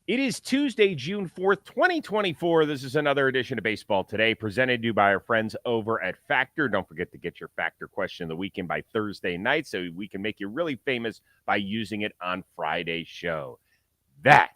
It is Tuesday, June 4th, 2024. This is another edition of Baseball Today, presented to you by our friends over at Factor. Don't forget to get your Factor question of the weekend by Thursday night so we can make you really famous by using it on Friday's show. That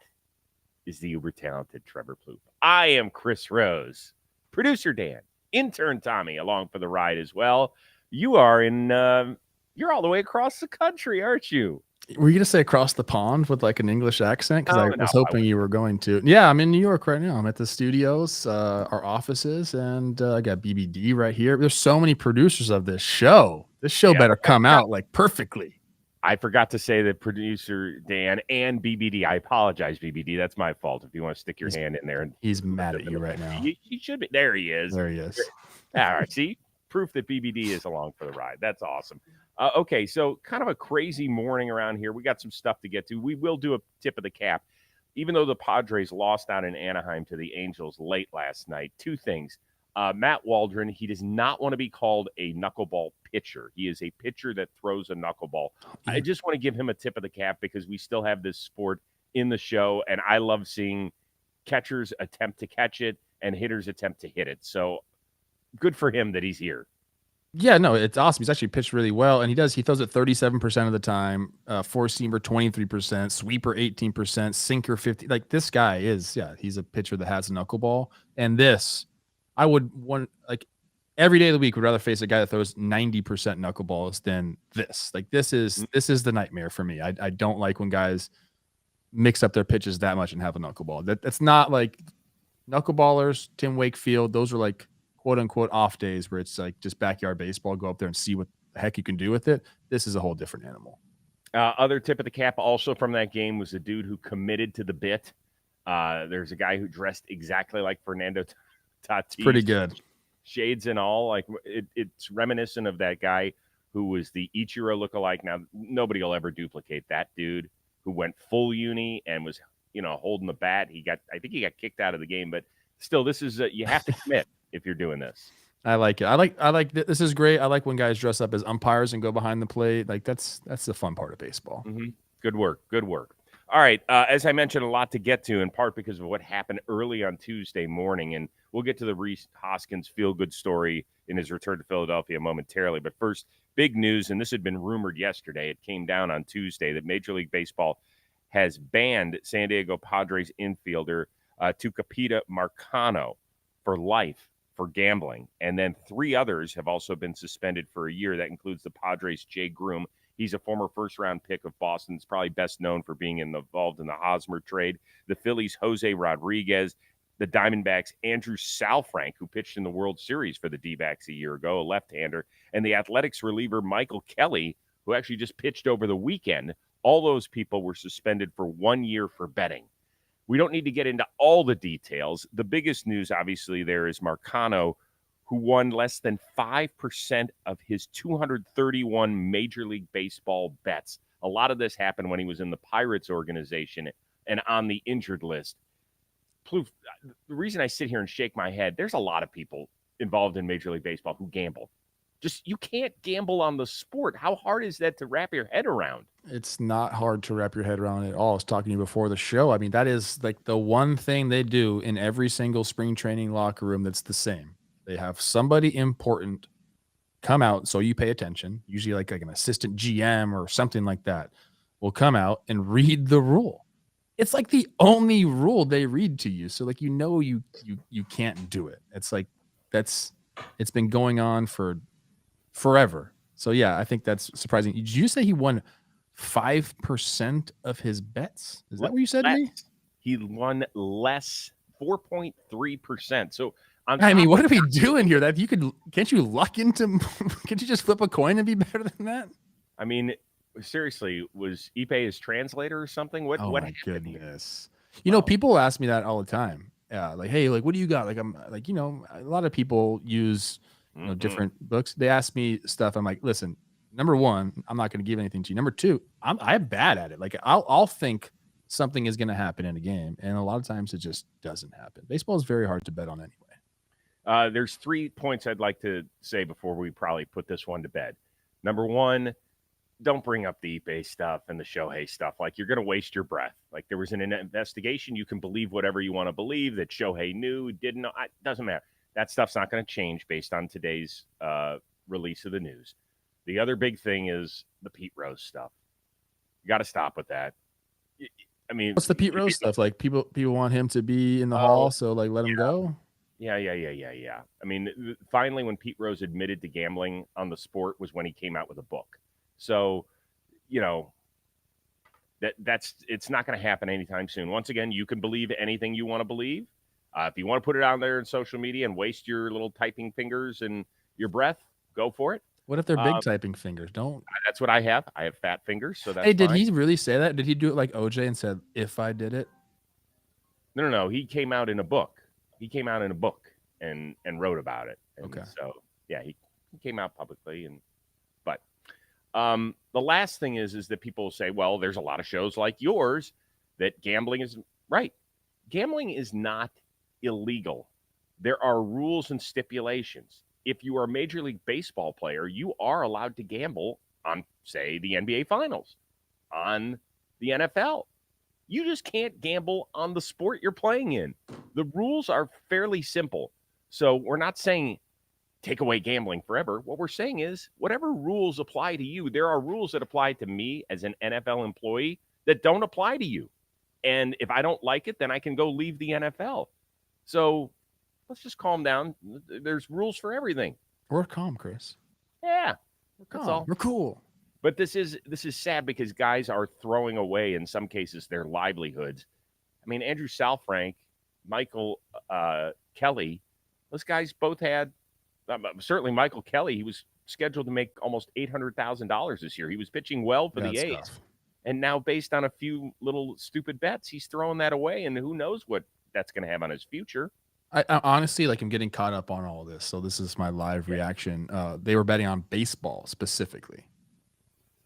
is the uber-talented Trevor Plouffe. I am Chris Rose, producer Dan, intern Tommy, along for the ride as well. You are you're all the way across the country, aren't you? Were you going to say across the pond with like an English accent? Because I No, was hoping you were going to. Yeah, I'm in New York right now. I'm at the studios, our offices, and I got BBD right here. There's so many producers of this show. This show better come out like perfectly. I forgot to say that producer Dan and BBD. I apologize, BBD. That's my fault. If you want to stick your hand in there, and he's mad at you right now. He should be. There he is. There he is. All right. See, proof that BBD is along for the ride. That's awesome. Okay, so kind of a crazy morning around here. We got some stuff to get to. We will do a tip of the cap. Even though the Padres lost out in Anaheim to the Angels late last night, two things. Matt Waldron, he does not want to be called a knuckleball pitcher. He is a pitcher that throws a knuckleball. I just want to give him a tip of the cap because we still have this sport in the show, and I love seeing catchers attempt to catch it and hitters attempt to hit it. So good for him that he's here. Yeah, no, it's awesome. He's actually pitched really well, and he throws it 37% of the time, four-seamer 23%, sweeper 18%, sinker 50%. Like this guy he's a pitcher that has a knuckleball. And I would want every day of the week would rather face a guy that throws 90% knuckleballs than this. Like this is the nightmare for me. I don't like when guys mix up their pitches that much and have a knuckleball. That's not like knuckleballers, Tim Wakefield. Those are like quote unquote off days where it's like just backyard baseball, go up there and see what the heck you can do with it. This is a whole different animal. Other tip of the cap also from that game was a dude who committed to the bit. There's a guy who dressed exactly like Fernando Tatis. Pretty good. Shades and all. Like it's reminiscent of that guy who was the Ichiro lookalike. Now, nobody will ever duplicate that dude who went full uni and was, holding the bat. I think he got kicked out of the game, but still, this is, you have to commit if you're doing this. I like it. I like this is great. I like when guys dress up as umpires and go behind the plate. Like that's the fun part of baseball. Mm-hmm. Good work. All right. As I mentioned, a lot to get to in part because of what happened early on Tuesday morning. And we'll get to the Rhys Hoskins feel-good story in his return to Philadelphia momentarily. But first, big news, and this had been rumored yesterday. It came down on Tuesday that Major League Baseball has banned San Diego Padres infielder Tucupita Marcano for life for gambling. And then 3 others have also been suspended for a year. That includes the Padres' Jay Groom. He's a former first-round pick of Boston's, probably best known for being involved in the Hosmer trade. The Phillies' Jose Rodriguez. The Diamondbacks' Andrew Salfrank, who pitched in the World Series for the D-backs a year ago, a left-hander. And the Athletics reliever Michael Kelly, who actually just pitched over the weekend. All those people were suspended for 1 year for betting. We don't need to get into all the details. The biggest news, obviously, there is Marcano, who won less than 5% of his 231 Major League Baseball bets. A lot of this happened when he was in the Pirates organization and on the injured list. Plouffe, the reason I sit here and shake my head, there's a lot of people involved in Major League Baseball who gamble. You can't gamble on the sport. How hard is that to wrap your head around? It's not hard to wrap your head around at all. I was talking to you before the show. I mean, that is like the one thing they do in every single spring training locker room that's the same. They have somebody important come out, so you pay attention, usually like an assistant GM or something like that, will come out and read the rule. It's like the only rule they read to you. So like you can't do it. It's like it's been going on for forever. So yeah, I think that's surprising. Did you say he won 5% of his bets? Is that what you said to me? He won less, 4.3%. So I mean, what are we doing here? Can't you luck into? Can't you just flip a coin and be better than that? I mean, seriously, was Ipe his translator or something? What my goodness! People ask me that all the time. Like, hey, like, what do you got? Like, I'm like, a lot of people use different books. They ask me stuff. I'm like, listen, number one, I'm not going to give anything to you. Number two, I'm bad at it. Like, I'll think something is going to happen in a game, and a lot of times it just doesn't happen. Baseball is very hard to bet on anyway. There's 3 points I'd like to say before we probably put this one to bed. Number one, don't bring up the eBay stuff and the Shohei stuff. Like, you're going to waste your breath. Like, there was an investigation. You can believe whatever you want to believe that Shohei knew, didn't know. It doesn't matter. That stuff's not going to change based on today's release of the news. The other big thing is the Pete Rose stuff. You got to stop with that. I mean, What's the Pete Rose stuff? Like people want him to be in the hall, so like let him go. Yeah. I mean, finally, when Pete Rose admitted to gambling on the sport was when he came out with a book. So, you know, that's it's not going to happen anytime soon. Once again, you can believe anything you want to believe. If you want to put it out there in social media and waste your little typing fingers and your breath, go for it. What if they're big typing fingers? Don't. That's what I have. I have fat fingers, so that's Hey, did fine. he really say that? Did he do it like OJ and said, "If I did it"? No. He came out in a book. He came out in a book and wrote about it. And Okay. So yeah, he came out publicly. But the last thing is that people say, well, there's a lot of shows like yours that gambling is right. Gambling is not illegal. There are rules and stipulations. If you are a Major League Baseball player, you are allowed to gamble on, say, the NBA Finals, on the NFL. You just can't gamble on the sport you're playing in. The rules are fairly simple. So we're not saying take away gambling forever. What we're saying is whatever rules apply to you, there are rules that apply to me as an NFL employee that don't apply to you. And if I don't like it, then I can go leave the NFL. So let's just calm down. There's rules for everything. We're calm, Chris. Yeah, We're that's all. We're cool. But this is sad because guys are throwing away, in some cases, their livelihoods. I mean, Andrew Salfrank, Michael Kelly, those guys both had, certainly Michael Kelly, he was scheduled to make almost $800,000 this year. He was pitching well for the A's. Tough. And now, based on a few little stupid bets, he's throwing that away, and who knows what that's going to have on his future. I honestly, like, I'm getting caught up on all of this, so this is my live reaction. They were betting on baseball specifically.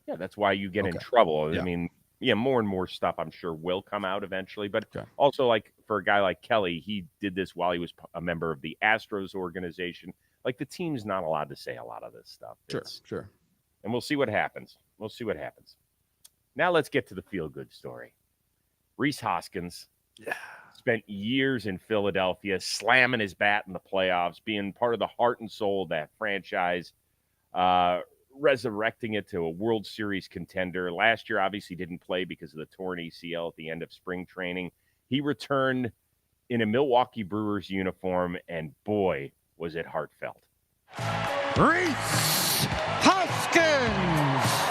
Yeah, that's why you get in trouble. Yeah. I mean, more and more stuff I'm sure will come out eventually. But also, like, for a guy like Kelly, he did this while he was a member of the Astros organization. Like, the team's not allowed to say a lot of this stuff. Sure. And we'll see what happens. Now let's get to the feel-good story. Rhys Hoskins spent years in Philadelphia, slamming his bat in the playoffs, being part of the heart and soul of that franchise, resurrecting it to a World Series contender. Last year, obviously, didn't play because of the torn ACL at the end of spring training. He returned in a Milwaukee Brewers uniform, and boy, was it heartfelt. Rhys Hoskins!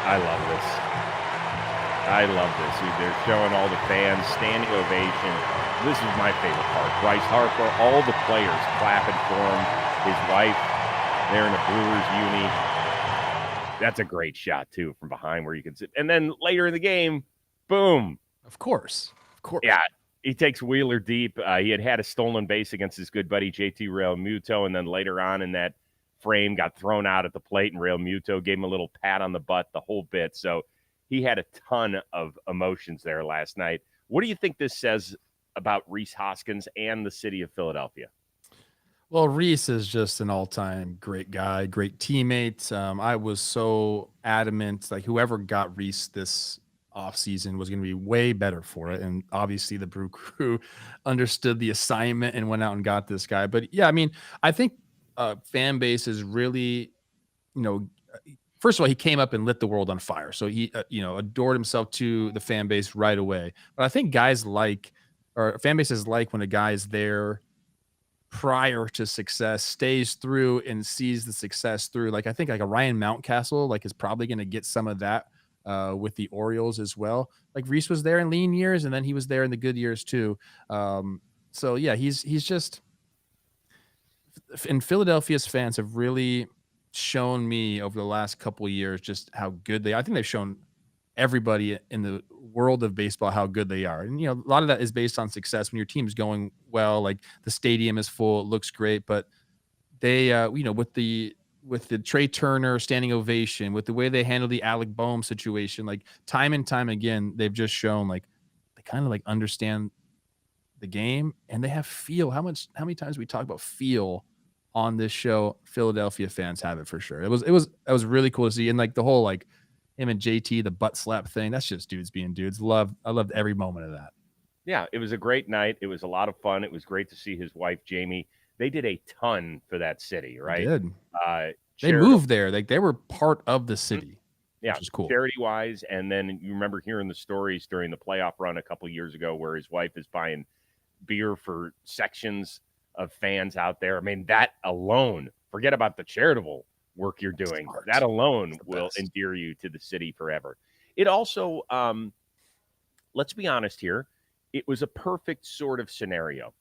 I love this. They're showing all the fans standing ovation. This is my favorite part. Bryce Harper, all the players clapping for him. His wife, they're in a Brewers uni. That's a great shot, too, from behind where you can sit. And then later in the game, boom. Of course. Yeah, he takes Wheeler deep. He had a stolen base against his good buddy, JT Realmuto, and then later on in that frame got thrown out at the plate, and Realmuto gave him a little pat on the butt, the whole bit. So he had a ton of emotions there last night. What do you think this says about Rhys Hoskins and the city of Philadelphia? Well, Rhys is just an all-time great guy, great teammate. I was so adamant, like, whoever got Rhys this offseason was going to be way better for it. And obviously the Brew Crew understood the assignment and went out and got this guy. But yeah, I mean, I think fan base is really, first of all, he came up and lit the world on fire. So he, adored himself to the fan base right away. But I think guys fan bases like when a guy is there prior to success, stays through and sees the success through. Like, I think like a Ryan Mountcastle, like, is probably going to get some of that with the Orioles as well. Like, Rhys was there in lean years, and then he was there in the good years too. So yeah, he's just, and Philadelphia's fans have really shown me over the last couple of years just how good I think they've shown everybody in the world of baseball how good they are. And, a lot of that is based on success. When your team's going well, like the stadium is full, it looks great, but they, with the with the Trey Turner standing ovation, with the way they handle the Alec Boehm situation, like time and time again, they've just shown like they kind of like understand the game and they have feel. How many times we talk about feel on this show? Philadelphia fans have it for sure. It was really cool to see. And like the whole like him and JT, the butt slap thing, that's just dudes being dudes. I loved every moment of that. Yeah, it was a great night. It was a lot of fun. It was great to see his wife, Jamie. They did a ton for that city, right? They did. They Charity- moved there. Like they were part of the city. Yeah, which is cool. charity-wise. And then you remember hearing the stories during the playoff run a couple years ago where his wife is buying beer for sections of fans out there. I mean, that alone, forget about the charitable work you're doing. Smart. That alone will best. endear you to the city forever. It also, let's be honest here, it was a perfect sort of scenario.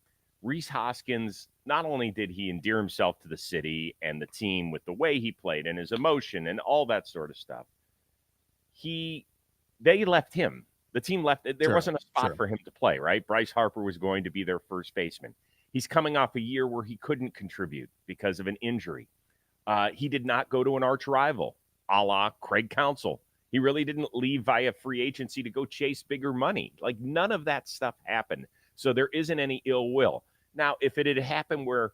Rhys Hoskins, not only did he endear himself to the city and the team with the way he played and his emotion and all that sort of stuff, they left him. The team left. There wasn't a spot for him to play, right? Bryce Harper was going to be their first baseman. He's coming off a year where he couldn't contribute because of an injury. He did not go to an arch rival, a la Craig Counsell. He really didn't leave via free agency to go chase bigger money. Like none of that stuff happened. So there isn't any ill will. Now, if it had happened where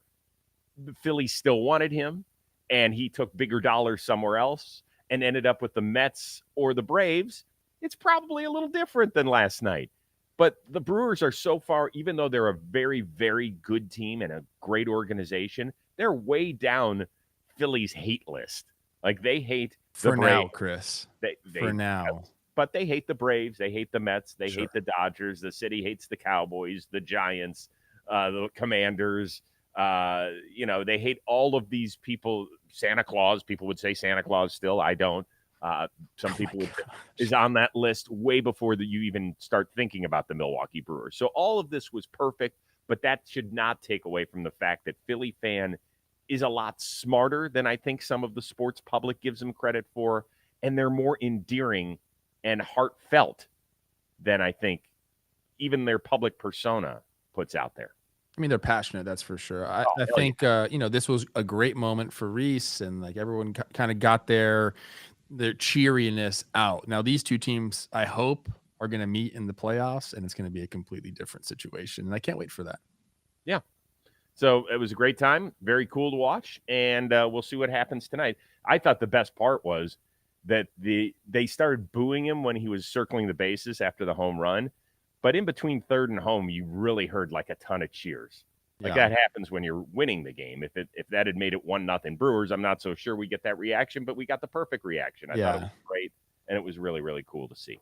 the Phillies still wanted him and he took bigger dollars somewhere else and ended up with the Mets or the Braves, it's probably a little different than last night. But the Brewers are so far, even though they're a very, very good team and a great organization, they're way down Phillies' hate list. Like they hate the for Braves. now, Chris. For now. But they hate the Braves. They hate the Mets. They hate the Dodgers. The city hates the Cowboys, the Giants, the Commanders. They hate all of these people. Santa Claus. People would say Santa Claus still. I don't. Some people is on that list way before you even start thinking about the Milwaukee Brewers. So all of this was perfect, but that should not take away from the fact that Philly fan is a lot smarter than I think some of the sports public gives them credit for, and they're more endearing and heartfelt than I think even their public persona puts out there. I mean, they're passionate, that's for sure. I think, this was a great moment for Rhys, and like everyone kind of got their cheeriness out. Now, these two teams, I hope, are going to meet in the playoffs, and it's going to be a completely different situation. And I can't wait for that. Yeah. So it was a great time. Very cool to watch. And we'll see what happens tonight. I thought the best part was that they started booing him when he was circling the bases after the home run. But in between third and home, you really heard like a ton of cheers. Like that happens when you're winning the game. If that had made it 1-0 Brewers, I'm not so sure we get that reaction, but we got the perfect reaction. I thought it was great, and it was really, really cool to see.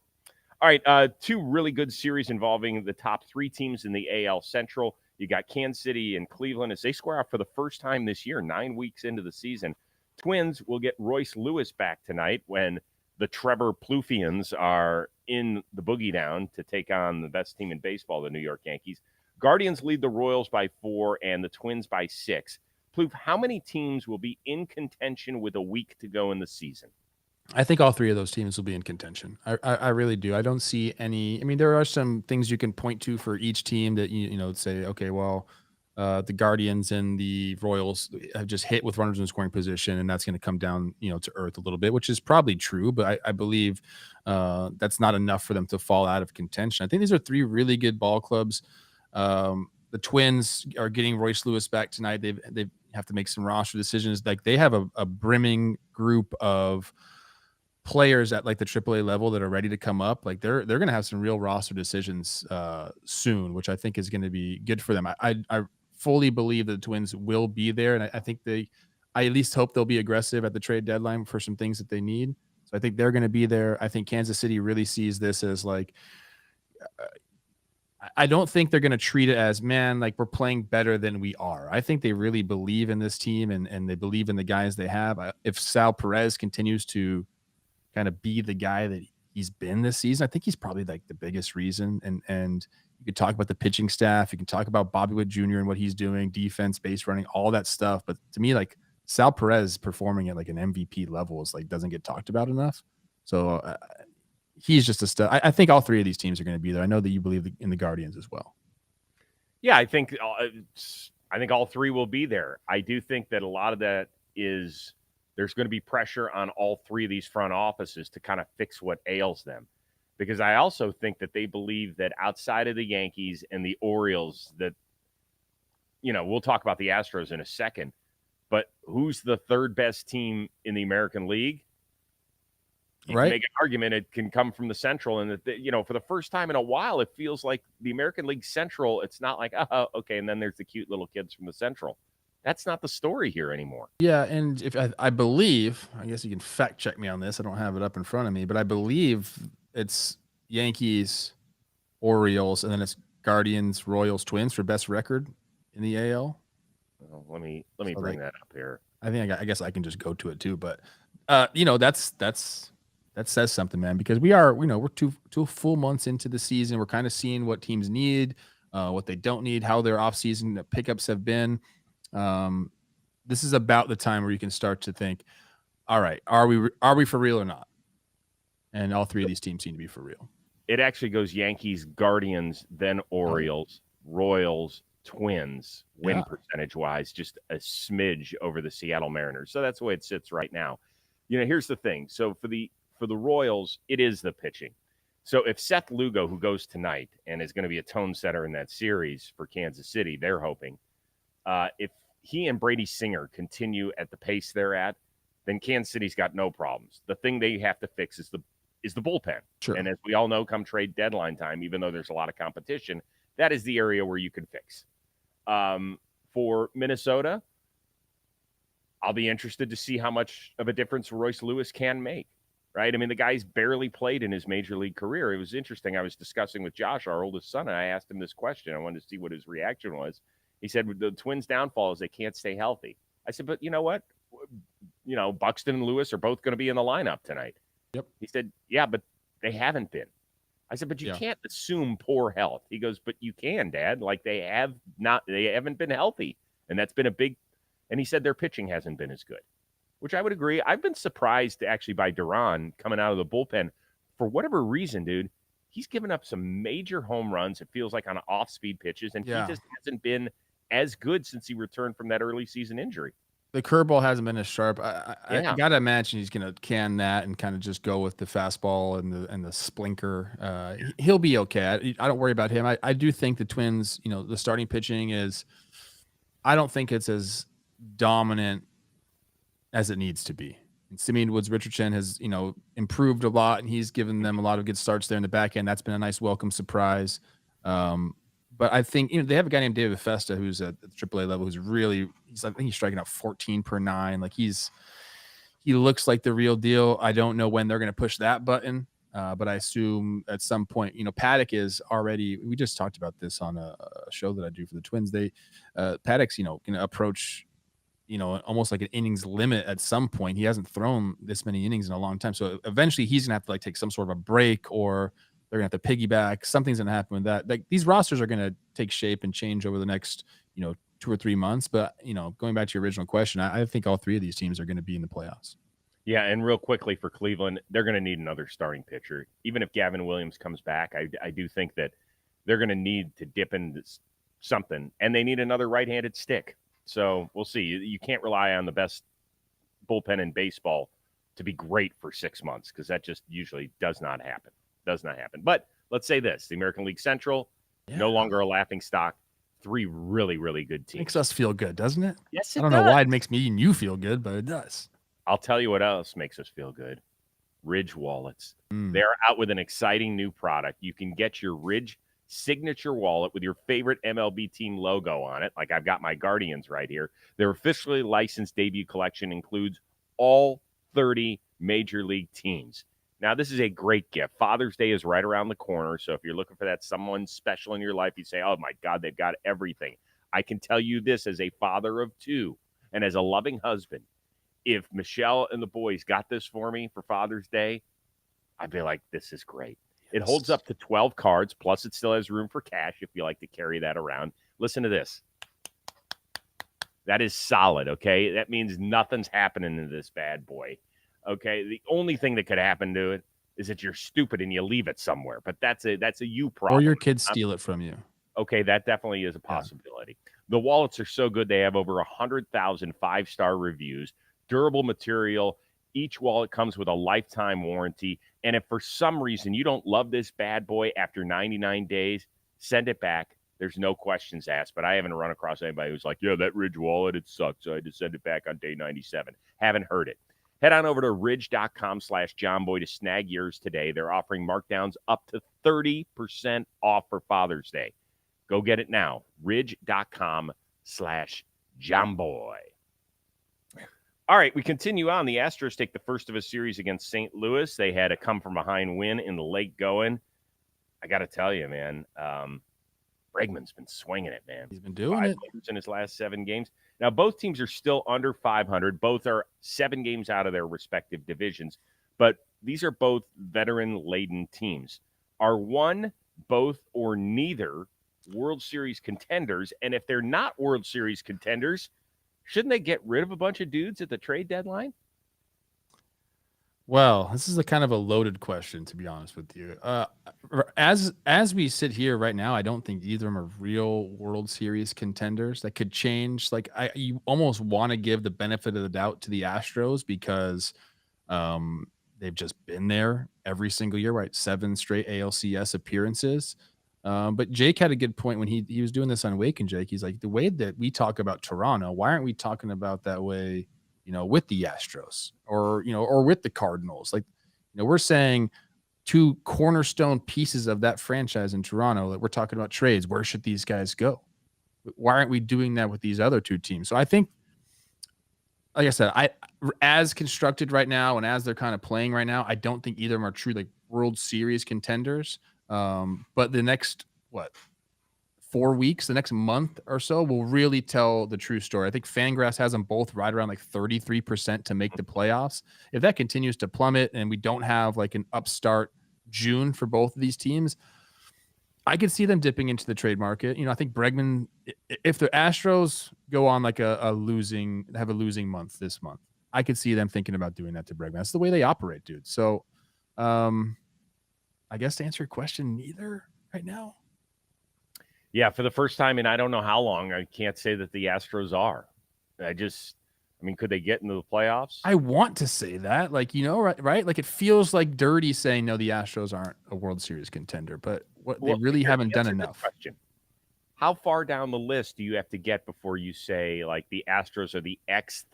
All right, two really good series involving the top three teams in the AL Central. You got Kansas City and Cleveland as they square off for the first time this year, 9 weeks into the season. Twins will get Royce Lewis back tonight when the Trevor Plouffians are in the boogie down to take on the best team in baseball, the New York Yankees. Guardians lead the Royals by 4 and the Twins by 6. Plouffe, how many teams will be in contention with a week to go in the season? I think all three of those teams will be in contention. I really do. I don't see any. I mean, there are some things you can point to for each team that say, okay, well, the Guardians and the Royals have just hit with runners in scoring position, and that's going to come down, to earth a little bit, which is probably true. But I believe that's not enough for them to fall out of contention. I think these are three really good ball clubs. The Twins are getting Royce Lewis back tonight. They have to make some roster decisions. Like they have a brimming group of players at like the AAA level that are ready to come up. Like they're going to have some real roster decisions soon, which I think is going to be good for them. I fully believe that the Twins will be there, and I think I at least hope they'll be aggressive at the trade deadline for some things that they need. So I think they're going to be there. I think Kansas City really sees this as like. I don't think they're going to treat it as, man, like we're playing better than we are. I think they really believe in this team and they believe in the guys they have. If Sal Perez continues to kind of be the guy that he's been this season, I think he's probably like the biggest reason. And you could talk about the pitching staff. You can talk about Bobby Witt Jr. and what he's doing, defense, base running, all that stuff. But to me, like Sal Perez performing at like an MVP level is like doesn't get talked about enough. So he's just a stud. I think all three of these teams are going to be there. I know that you believe in the Guardians as well. Yeah, I think all three will be there. I do think that a lot of that is there's going to be pressure on all three of these front offices to kind of fix what ails them. Because I also think that they believe that outside of the Yankees and the Orioles, that, we'll talk about the Astros in a second, but who's the third best team in the American League? You can make an argument it can come from the Central, and that, for the first time in a while, it feels like the American League Central, it's not like, oh, okay, and then there's the cute little kids from the Central. That's not the story here anymore. Yeah, and if I believe, I guess you can fact check me on this. I don't have it up in front of me, but I believe it's Yankees, Orioles, and then it's Guardians, Royals, Twins for best record in the AL. Well, let me bring that up here. I think I guess I can just go to it too, but that says something, man, because we're two full months into the season. We're kind of seeing what teams need, what they don't need, how their offseason pickups have been. This is about the time where you can start to think, all right, are we for real or not? And all three of these teams seem to be for real. It actually goes Yankees, Guardians, then Orioles, Royals, Twins, win percentage wise, just a smidge over the Seattle Mariners. So that's the way it sits right now. Here's the thing. So for the Royals, it is the pitching. So if Seth Lugo, who goes tonight and is going to be a tone setter in that series for Kansas City, they're hoping, if he and Brady Singer continue at the pace they're at, then Kansas City's got no problems. The thing they have to fix is the bullpen. Sure. And as we all know, come trade deadline time, even though there's a lot of competition, that is the area where you can fix. For Minnesota, I'll be interested to see how much of a difference Royce Lewis can make, right? I mean, the guy's barely played in his major league career. It was interesting. I was discussing with Josh, our oldest son, and I asked him this question. I wanted to see what his reaction was. He said, the Twins' downfall is they can't stay healthy. I said, but you know what? Buxton and Lewis are both going to be in the lineup tonight. Yep. He said, yeah, but they haven't been. I said, but you can't assume poor health. He goes, but you can, Dad. Like they haven't been healthy. And that's been a big, and he said their pitching hasn't been as good, which I would agree. I've been surprised actually by Duran coming out of the bullpen. For whatever reason, dude, he's given up some major home runs. It feels like on off-speed pitches, and he just hasn't been as good since he returned from that early season injury. The curveball hasn't been as sharp. I got to imagine he's going to can that and kind of just go with the fastball and the splinker. He'll be okay. I don't worry about him. I do think the Twins, the starting pitching is, I don't think it's as dominant as it needs to be. And Simeon Woods-Richardson has, improved a lot, and he's given them a lot of good starts there in the back end. That's been a nice welcome surprise. But I think they have a guy named David Festa who's at the AAA level who's really I think he's striking out 14 per 9. Like he looks like the real deal. I don't know when they're going to push that button, but I assume at some point, Paddock is already. We just talked about this on a show that I do for the Twins. Paddock's going to approach almost like an innings limit at some point. He hasn't thrown this many innings in a long time, so eventually he's going to have to take some sort of a break or they're going to have to piggyback. Something's going to happen with that. Like these rosters are going to take shape and change over the next, 2 or 3 months. But, going back to your original question, I think all three of these teams are going to be in the playoffs. Yeah, and real quickly for Cleveland, they're going to need another starting pitcher. Even if Gavin Williams comes back, I do think that they're going to need to dip into something, and they need another right-handed stick. So we'll see. You can't rely on the best bullpen in baseball to be great for 6 months because that just usually does not happen. But let's say this. The American League Central, no longer a laughing stock. 3 really, really good teams. Makes us feel good, doesn't it? Yes, it I don't know why it makes me and you feel good, but it does. I'll tell you what else makes us feel good. Ridge wallets. They're out with an exciting new product. You can get your Ridge signature wallet with your favorite MLB team logo on it. Like I've got my Guardians right here. Their officially licensed debut collection includes all 30 major league teams. Now, this is a great gift. Father's Day is right around the corner. So if you're looking for that someone special in your life, you say, oh, my God, they've got everything. I can tell you this as a father of 2 and as a loving husband. If Michelle and the boys got this for me for Father's Day, I'd be like, this is great. It holds up to 12 cards, plus it still has room for cash if you like to carry that around. Listen to this. That is solid, okay? That means nothing's happening to this bad boy. Okay, the only thing that could happen to it is that you're stupid and you leave it somewhere. But that's a you problem. Or your kids steal it from you. Okay, that definitely is a possibility. The wallets are so good. They have over 100,000 5-star reviews, durable material. Each wallet comes with a lifetime warranty. And if for some reason you don't love this bad boy after 99 days, send it back. There's no questions asked. But I haven't run across anybody who's like, yeah, that Ridge wallet, it sucks, so I had to send it back on day 97. Haven't heard it. Head on over to ridge.com/johnboy to snag yours today. They're offering markdowns up to 30% off for Father's Day. Go get it now. Ridge.com/johnboy. All right, we continue on. The Astros take the first of a series against St. Louis. They had a come-from-behind win in the late going. I got to tell you, man, Bregman's been swinging it, man. He's been doing it in his last 7 games. Now, both teams are still under 500. Both are 7 games out of their respective divisions. But these are both veteran-laden teams. Are one, both, or neither World Series contenders? And if they're not World Series contenders, shouldn't they get rid of a bunch of dudes at the trade deadline? Well, this is a kind of a loaded question, to be honest with you. As we sit here right now, I don't think either of them are real World Series contenders. That could change. Like you almost want to give the benefit of the doubt to the Astros because they've just been there every single year, right? 7 straight ALCS appearances. But Jake had a good point when he was doing this on Wake and Jake. He's like, the way that we talk about Toronto, why aren't we talking about that way? With the Astros or with the Cardinals, we're saying 2 cornerstone pieces of that franchise in Toronto that we're talking about trades. Where should these guys go? Why aren't we doing that with these other 2 teams? So I think, like I said, as constructed right now and as they're kind of playing right now, I don't think either of them are true World Series contenders. But the next 4 weeks, the next month or so will really tell the true story. I think Fangraphs has them both right around 33% to make the playoffs. If that continues to plummet and we don't have an upstart June for both of these teams, I could see them dipping into the trade market. I think Bregman, if the Astros go on have a losing month this month, I could see them thinking about doing that to Bregman. That's the way they operate, dude. So I guess to answer your question, neither right now. Yeah, for the first time in I don't know how long, I can't say that the Astros are. Could they get into the playoffs? I want to say that, right? It feels dirty saying, no, the Astros aren't a World Series contender, but they really haven't done enough. Question. How far down the list do you have to get before you say, the Astros are the Xth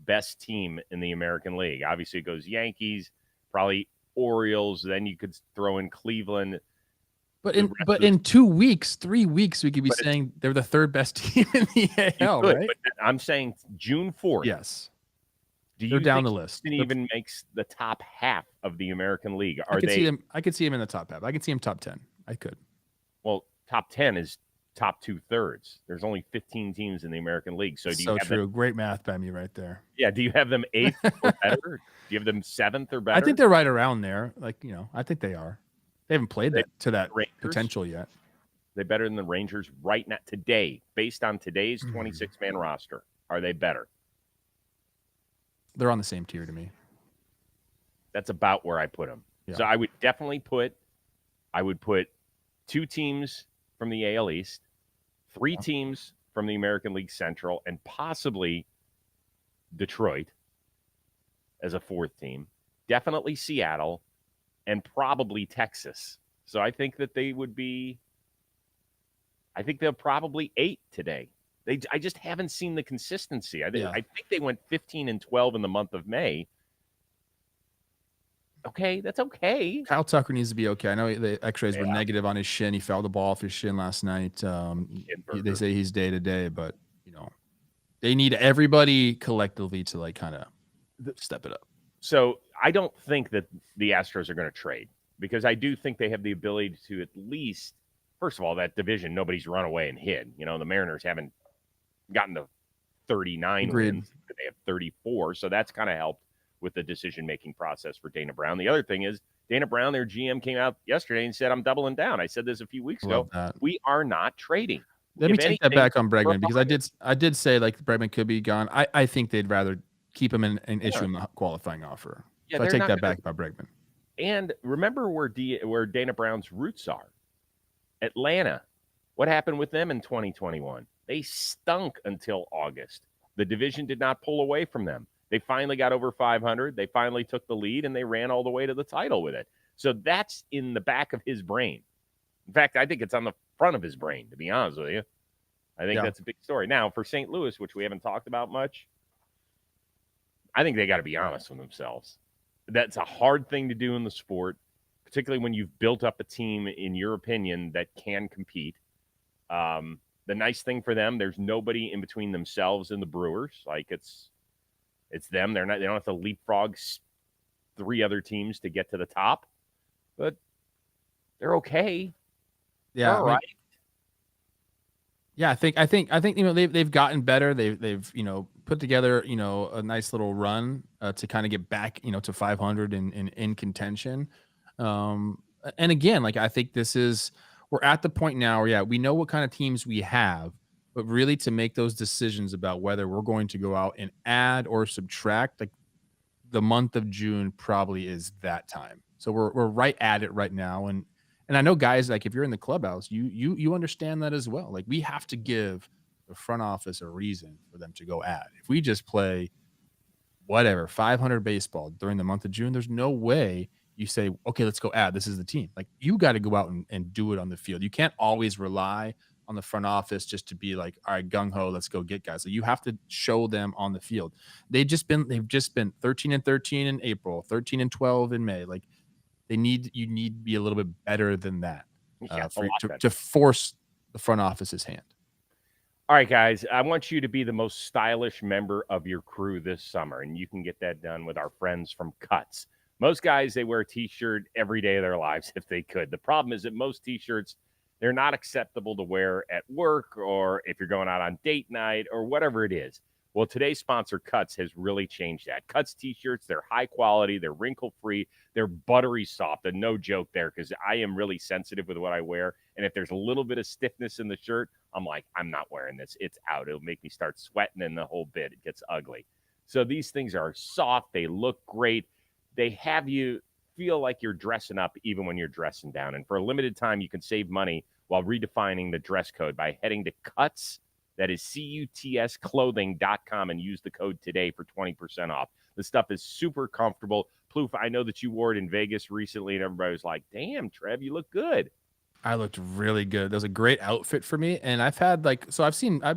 best team in the American League? Obviously, it goes Yankees, probably Orioles, then you could throw in Cleveland. But in 2 weeks, 3 weeks, we could be saying they're the 3rd best team in the AL, right? But I'm saying June 4th. Yes. They're down the list. It even makes the top half of the American League. I could see them in the top half. I could see them top 10. I could. Well, top 10 is top 2/3. There's only 15 teams in the American League. So do you have true. Great math by me right there. Yeah. Do you have them 8th or better? Do you have them 7th or better? I think they're right around there. I think they are. They haven't played to that Rangers, potential yet. They better than the Rangers right now today, based on today's 26-man roster. Are they better? They're on the same tier to me. That's about where I put them. Yeah. So I would definitely put 2 teams from the AL East, 3 teams from the American League Central, and possibly Detroit as a 4th team. Definitely Seattle. And probably Texas. So I think that they'll probably 8 today. I just haven't seen the consistency. I think they went 15-12 in the month of May. Okay, that's okay. Kyle Tucker needs to be okay. I know the x-rays were negative on his shin. He fouled the ball off his shin last night. They say he's day-to-day, but, they need everybody collectively to, kind of step it up. So I don't think that the Astros are going to trade because I do think they have the ability to at least, first of all, that division, nobody's run away and hid. The Mariners haven't gotten to 39 wins. They have 34. So that's kind of helped with the decision-making process for Dana Brown. The other thing is Dana Brown, their GM, came out yesterday and said, I'm doubling down. I said this a few weeks ago. We are not trading. Let me take that back on Bregman because I did say Bregman could be gone. I think they'd rather keep him and issue him a qualifying offer. Yeah, so I take that back about Bregman. And remember where Dana Brown's roots are. Atlanta. What happened with them in 2021? They stunk until August. The division did not pull away from them. They finally got over 500. They finally took the lead, and they ran all the way to the title with it. So that's in the back of his brain. In fact, I think it's on the front of his brain, to be honest with you. I think that's a big story. Now, for St. Louis, which we haven't talked about much, I think they got to be honest with themselves. That's a hard thing to do in the sport, particularly when you've built up a team, in your opinion, that can compete. The nice thing for them, there's nobody in between themselves and the Brewers. Like it's them. They don't have to leapfrog 3 other teams to get to the top, but they're okay. Yeah, all right. Yeah, I think they've gotten better. They've put together a nice little run to kind of get back to 500 and in contention. And again, like I think we're at the point now where we know what kind of teams we have, but really to make those decisions about whether we're going to go out and add or subtract, like the month of June probably is that time. So we're right at it right now, and I know guys, like if you're in the clubhouse, you understand that as well. Like we have to give the front office a reason for them to go add. If we just play 500 baseball during the month of June, there's no way you say, okay, let's go add. This is the team. Like you got to go out and do it on the field. You can't always rely on the front office just to be like, all right, gung ho, let's go get guys. So you have to show them on the field. They've just been 13-13 in April, 13-12 in May. Like you need to be a little bit better than that to force the front office's hand. All right, guys, I want you to be the most stylish member of your crew this summer, and you can get that done with our friends from Cuts. Most guys, they wear a T-shirt every day of their lives if they could. The problem is that most T-shirts, they're not acceptable to wear at work or if you're going out on date night or whatever it is. Well, today's sponsor, Cuts, has really changed that. Cuts T-shirts, they're high quality, they're wrinkle-free, they're buttery soft, and no joke there because I am really sensitive with what I wear, and if there's a little bit of stiffness in the shirt, I'm like, I'm not wearing this. It's out. It'll make me start sweating and the whole bit. It gets ugly. So these things are soft. They look great. They have you feel like you're dressing up even when you're dressing down. And for a limited time, you can save money while redefining the dress code by heading to Cuts. That is CUTSclothing.com and use the code today for 20% off. The stuff is super comfortable. Plouffe, I know that you wore it in Vegas recently, and everybody was like, damn, Trev, you look good. I looked really good. That was a great outfit for me. And I've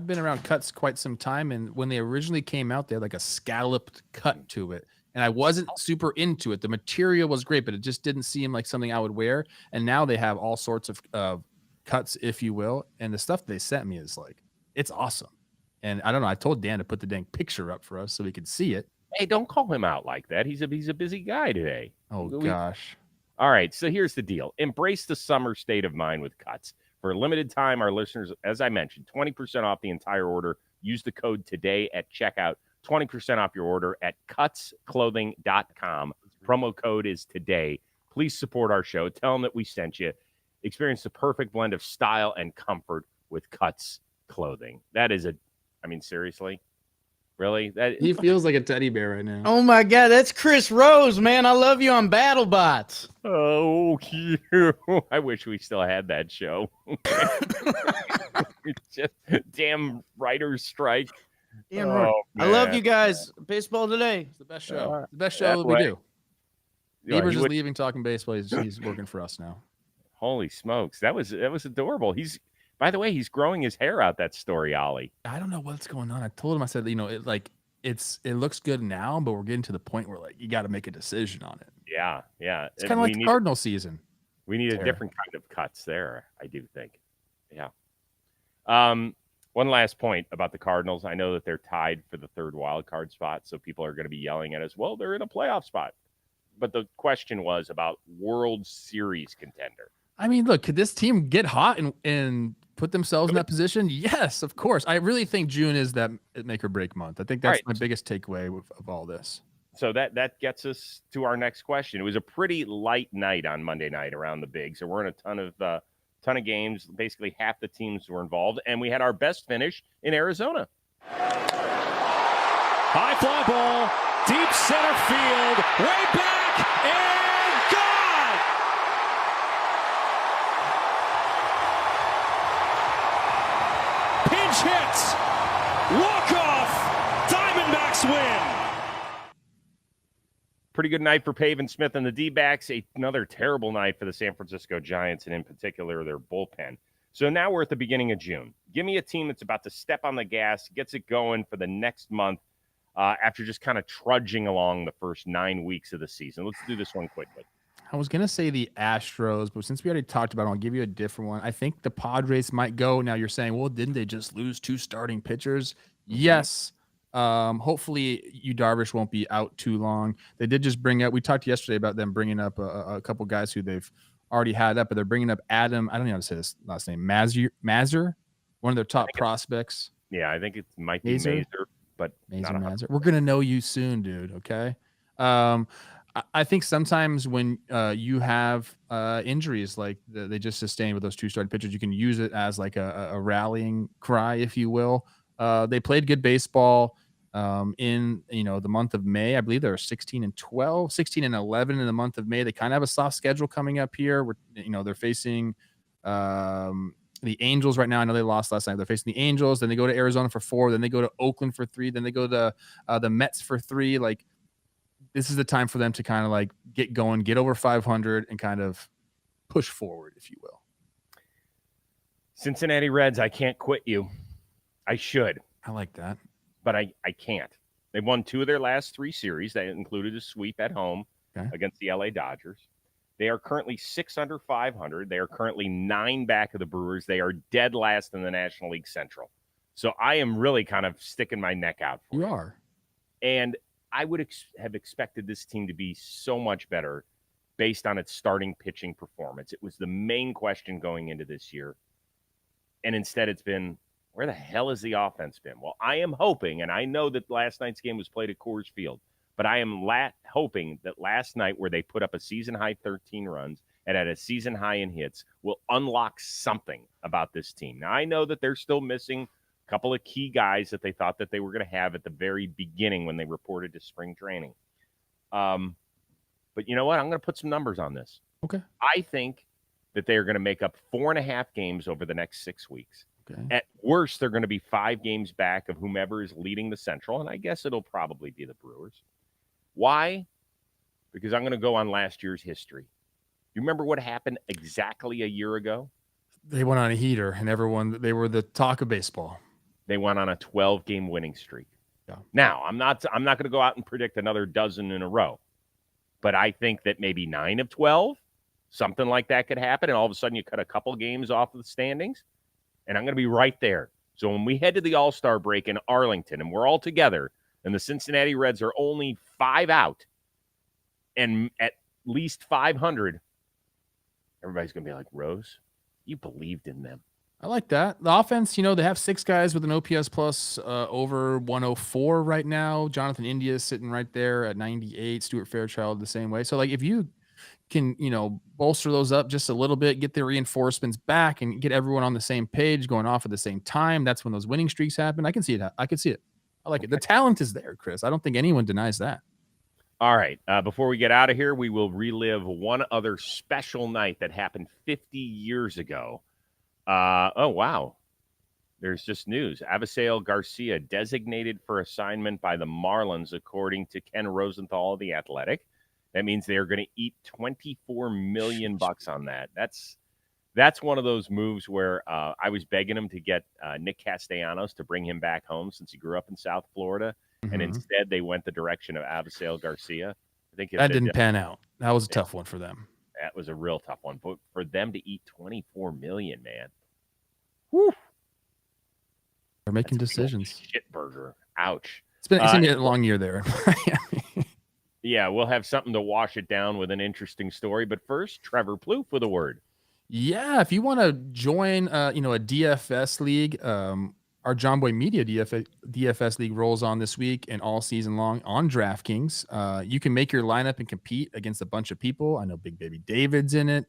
been around Cuts quite some time. And when they originally came out, they had like a scalloped cut to it. And I wasn't super into it. The material was great, but it just didn't seem like something I would wear. And now they have all sorts of cuts, if you will. And the stuff they sent me is like, it's awesome. And I don't know. I told Dan to put the dang picture up for us so we could see it. Hey, don't call him out like that. He's a busy guy today. Oh, gosh. All right, so here's the deal. Embrace the summer state of mind with Cuts. For a limited time, our listeners, as I mentioned, 20% off the entire order. Use the code today at checkout. 20% off your order at cutsclothing.com. Promo code is today. Please support our show. Tell them that we sent you. Experience the perfect blend of style and comfort with Cuts Clothing. That is seriously? Really? He feels like a teddy bear right now. Oh my God, that's Chris Rose, man. I love you on BattleBots. Oh, cute. I wish we still had that show. Just damn writer's strike. Damn right. I love you guys. Baseball today. It's the best show. It's the best show that we do. Neighbors is leaving talking baseball. He's working for us now. Holy smokes. That was adorable. By the way, he's growing his hair out, that story, Ollie. I don't know what's going on. I told him, I said, it looks good now, but we're getting to the point where you got to make a decision on it. Yeah. It's kind of like the Cardinal season. We need a different kind of cuts there, I do think. Yeah. One last point about the Cardinals. I know that they're tied for the third wild card spot, so people are going to be yelling at us, well, they're in a playoff spot. But the question was about World Series contender. I mean, look, could this team get hot and put themselves in that position? Yes, of course. I really think June is that make or break month. I think that's my biggest takeaway of all this. So that gets us to our next question. It was a pretty light night on Monday night around the big. So we're in a ton of games. Basically, half the teams were involved, and we had our best finish in Arizona. High fly ball, deep center field, way back, and gone! Pinch hits, walk-off, Diamondbacks win! Pretty good night for Pavin Smith and the D-backs. Another terrible night for the San Francisco Giants, and in particular their bullpen. So now we're at the beginning of June. Give me a team that's about to step on the gas, gets it going for the next month after just kind of trudging along the first 9 weeks of the season. Let's do this one quickly. I was going to say the Astros, but since we already talked about it, I'll give you a different one. I think the Padres might go. Now you're saying, well, didn't they just lose 2 starting pitchers? Mm-hmm. Yes. Hopefully Yu Darvish won't be out too long. They did just bring up, we talked yesterday about them bringing up a couple guys who they've already had up, but they're bringing up Adam. I don't know how to say this last name. Mazur, one of their top prospects. Yeah, I think it might be Mazur, but Mazur. We're going to know you soon, dude. Okay. I think sometimes when you have injuries like they just sustained with those 2 starting pitchers, you can use it as like a rallying cry, if you will. They played good baseball in the month of May. I believe they're 16-12, 16-11 in the month of May. They kind of have a soft schedule coming up here. They're facing the Angels right now. I know they lost last night. They're facing the Angels. Then they go to Arizona for 4. Then they go to Oakland for 3. Then they go to the Mets for 3. Like, this is the time for them to kind of like get going, get over 500, and kind of push forward, if you will. Cincinnati Reds, I can't quit you. I should. I like that. But I can't. They've won 2 of their last 3 series. That included a sweep at home against the LA Dodgers. They are currently 6 under 500. They are currently 9 back of the Brewers. They are dead last in the National League Central. So I am really kind of sticking my neck out for you. Are. And I would have expected this team to be so much better based on its starting pitching performance. It was the main question going into this year. And instead it's been, where the hell has the offense been? Well, I am hoping, and I know that last night's game was played at Coors Field, but I am hoping that last night, where they put up a season-high 13 runs and at a season-high in hits, will unlock something about this team. Now, I know that they're still missing a couple of key guys that they thought that they were going to have at the very beginning when they reported to spring training. But you know what? I'm going to put some numbers on this. Okay. I think that they are going to make up 4.5 games over the next 6 weeks. Okay. At worst, they're going to be 5 games back of whomever is leading the Central, and I guess it'll probably be the Brewers. Why? Because I'm going to go on last year's history. You remember what happened exactly a year ago? They went on a heater, and they were the talk of baseball. They went on a 12-game winning streak. Yeah. Now, I'm not going to go out and predict another dozen in a row, but I think that maybe 9 of 12, something like that could happen, and all of a sudden you cut a couple games off of the standings, and I'm going to be right there. So when we head to the All-Star break in Arlington, and we're all together, and the Cincinnati Reds are only 5 out and at least 500, everybody's going to be like, Rose, you believed in them. I like that. The offense, they have 6 guys with an OPS plus over 104 right now. Jonathan India is sitting right there at 98. Stuart Fairchild the same way. So, like, if you can, bolster those up just a little bit, get the reinforcements back, and get everyone on the same page, going off at the same time, that's when those winning streaks happen. I can see it. I can see it. I like it. The talent is there, Chris. I don't think anyone denies that. All right. Before we get out of here, we will relive one other special night that happened 50 years ago. Oh, wow. There's just news. Avisail Garcia designated for assignment by the Marlins, according to Ken Rosenthal of The Athletic. That means they're going to eat $24 million on that. That's one of those moves where I was begging him to get Nick Castellanos to bring him back home since he grew up in South Florida. Mm-hmm. And instead they went the direction of Avisail Garcia. I think that didn't pan out. That was a tough one for them. That was a real tough one. But for them to eat $24 million, man. Whew. They're making decisions. Shit burger. Ouch. It's going to be a long year there. Yeah, we'll have something to wash it down with an interesting story. But first, Trevor Plouffe with a word. Yeah, if you want to join, a DFS league, our John Boy Media DFS league rolls on this week and all season long on DraftKings. You can make your lineup and compete against a bunch of people. I know Big Baby David's in it,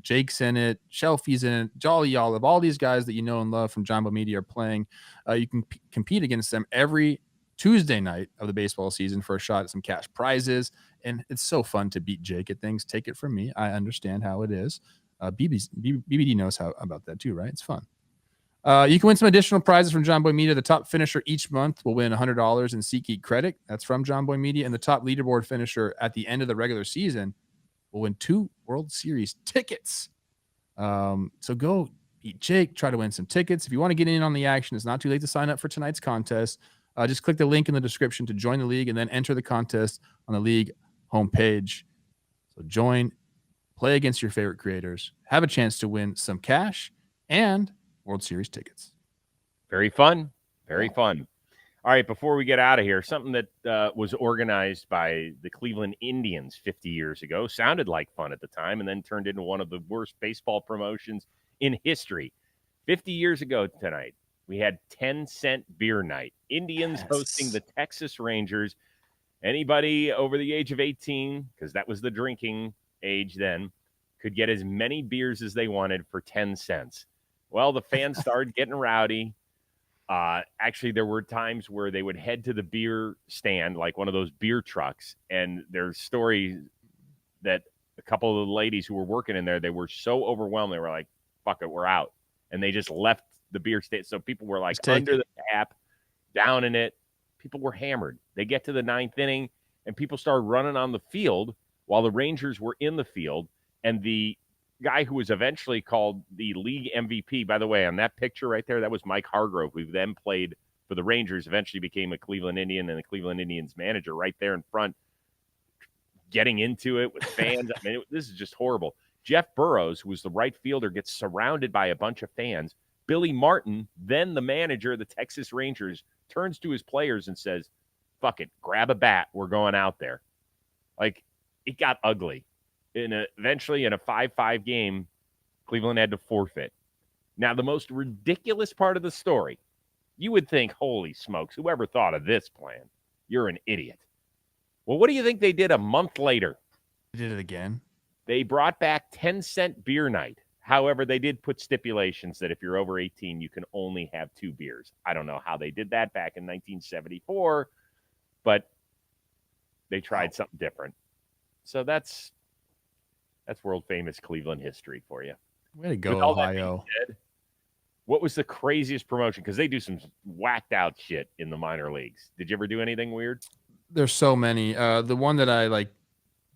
Jake's in it, Shelfie's in it, Jolly Olive, all these guys that you know and love from John Boy Media are playing. You can compete against them every Tuesday night of the baseball season for a shot at some cash prizes. And it's so fun to beat Jake at things. Take it from me. I understand how it is. BBD knows how about that too, right? It's fun. You can win some additional prizes from John Boy Media. The top finisher each month will win $100 in SeatGeek credit. That's from John Boy Media. And the top leaderboard finisher at the end of the regular season will win 2 World Series tickets. So go beat Jake, try to win some tickets. If you want to get in on the action, it's not too late to sign up for tonight's contest. Just click the link in the description to join the league and then enter the contest on the league homepage. So join, play against your favorite creators, have a chance to win some cash and World Series tickets. Very fun. Very fun. All right, before we get out of here, something that was organized by the Cleveland Indians 50 years ago, sounded like fun at the time, and then turned into one of the worst baseball promotions in history. 50 years ago tonight, we had 10-cent beer night. Indians hosting the Texas Rangers. Anybody over the age of 18, because that was the drinking age then, could get as many beers as they wanted for 10 cents. Well, the fans started getting rowdy. Actually, there were times where they would head to the beer stand, like one of those beer trucks, and there's stories that a couple of the ladies who were working in there, they were so overwhelmed, they were like, fuck it, we're out. And they just left the beer stand. So people were like under the tap, down in it. People were hammered. They get to the 9th inning, and people started running on the field while the Rangers were in the field. And the guy who was eventually called the league MVP, by the way, on that picture right there, that was Mike Hargrove, who then played for the Rangers, eventually became a Cleveland Indian and the Cleveland Indians manager right there in front, getting into it with fans. I mean, this is just horrible. Jeff Burrows, who was the right fielder, gets surrounded by a bunch of fans. Billy Martin, then the manager of the Texas Rangers, turns to his players and says, fuck it, grab a bat, we're going out there. Like, it got ugly. Eventually, in a 5-5 game, Cleveland had to forfeit. Now, the most ridiculous part of the story, you would think, holy smokes, whoever thought of this plan? You're an idiot. Well, what do you think they did a month later? They did it again. They brought back 10-cent beer night. However, they did put stipulations that if you're over 18, you can only have 2 beers. I don't know how they did that back in 1974, but they tried something different. So that's world famous Cleveland history for you. Way to go, Ohio. What was the craziest promotion? Because they do some whacked out shit in the minor leagues. Did you ever do anything weird? There's so many. The one that I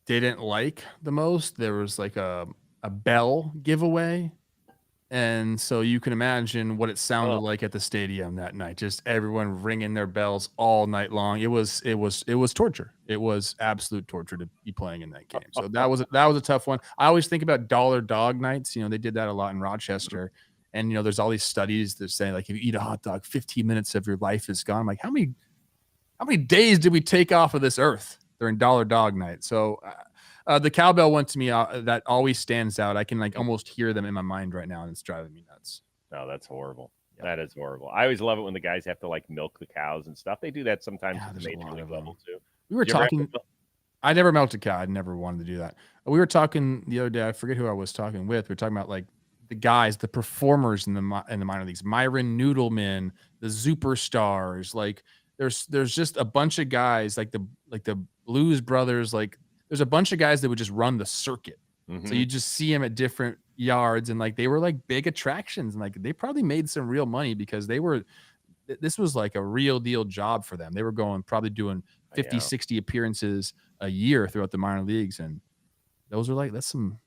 didn't like the most, there was like a bell giveaway. And so you can imagine what it sounded like at the stadium that night. Just everyone ringing their bells all night long. It was torture. It was absolute torture to be playing in that game. So that was a tough one. I always think about dollar dog nights. They did that a lot in Rochester. And there's all these studies that say, like, if you eat a hot dog, 15 minutes of your life is gone. I'm like, how many days did we take off of this earth during dollar dog night? So the cowbell one to me, that always stands out. I can almost hear them in my mind right now, and it's driving me nuts. No, that's horrible. Yep. That is horrible. I always love it when the guys have to milk the cows and stuff. They do that sometimes at the major league level too. We were talking. I never milked a cow. I never wanted to do that. We were talking the other day. I forget who I was talking with. We were talking about the guys, the performers in the minor leagues. Myron Noodleman, the superstars. There's just a bunch of guys like the Blues Brothers. There's a bunch of guys that would just run the circuit. Mm-hmm. So you just see them at different yards, and they were big attractions, and they probably made some real money because this was a real deal job for them. They were probably doing 50, 60 appearances a year throughout the minor leagues. And those are that's some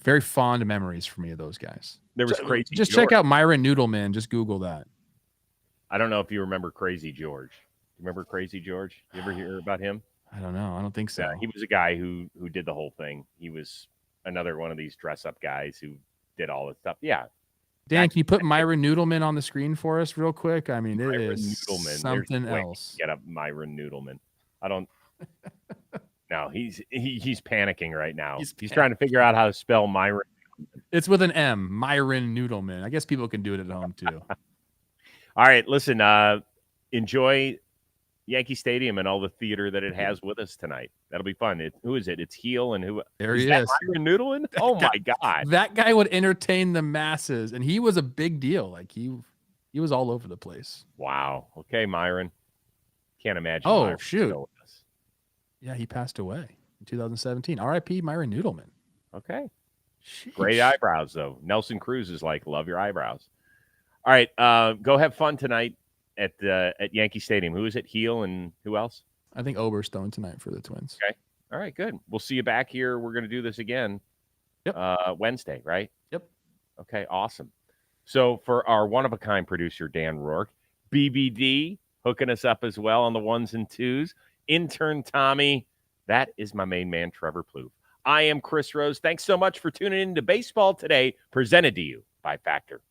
very fond memories for me of those guys. There was Crazy Just George. Check out Myron Noodleman. Just Google that. I don't know if you remember Crazy George. Remember Crazy George? You ever hear about him? I don't know. I don't think so. Yeah, he was a guy who did the whole thing. He was another one of these dress-up guys who did all this stuff. Yeah. Dan, can you put Myron Noodleman on the screen for us real quick? I mean, Myron it is Noodleman. something else. Get up Myron Noodleman. I don't. No, he's panicking right now. He's trying to figure out how to spell Myron. It's with an M, Myron Noodleman. I guess people can do it at home too. All right, listen. Enjoy Yankee Stadium and all the theater that it has with us tonight. That'll be fun. Who is it? It's Heel and who? There he is. Myron Noodleman? Oh my God! That guy would entertain the masses, and he was a big deal. He was all over the place. Wow. Okay, Myron. Can't imagine. Oh Myron shoot! Yeah, he passed away in 2017. R.I.P. Myron Noodleman. Okay. Sheesh. Great eyebrows though. Nelson Cruz is love your eyebrows. All right, go have fun tonight at Yankee Stadium. Who is it? Heel and who else? I think Oberstone tonight for the Twins. Okay. All right, good. We'll see you back here. We're going to do this again Wednesday, right? Yep. Okay, awesome. So for our one-of-a-kind producer, Dan Rourke, BBD hooking us up as well on the ones and twos, intern Tommy, that is my main man, Trevor Plouffe. I am Chris Rose. Thanks so much for tuning in to Baseball Today, presented to you by Factor.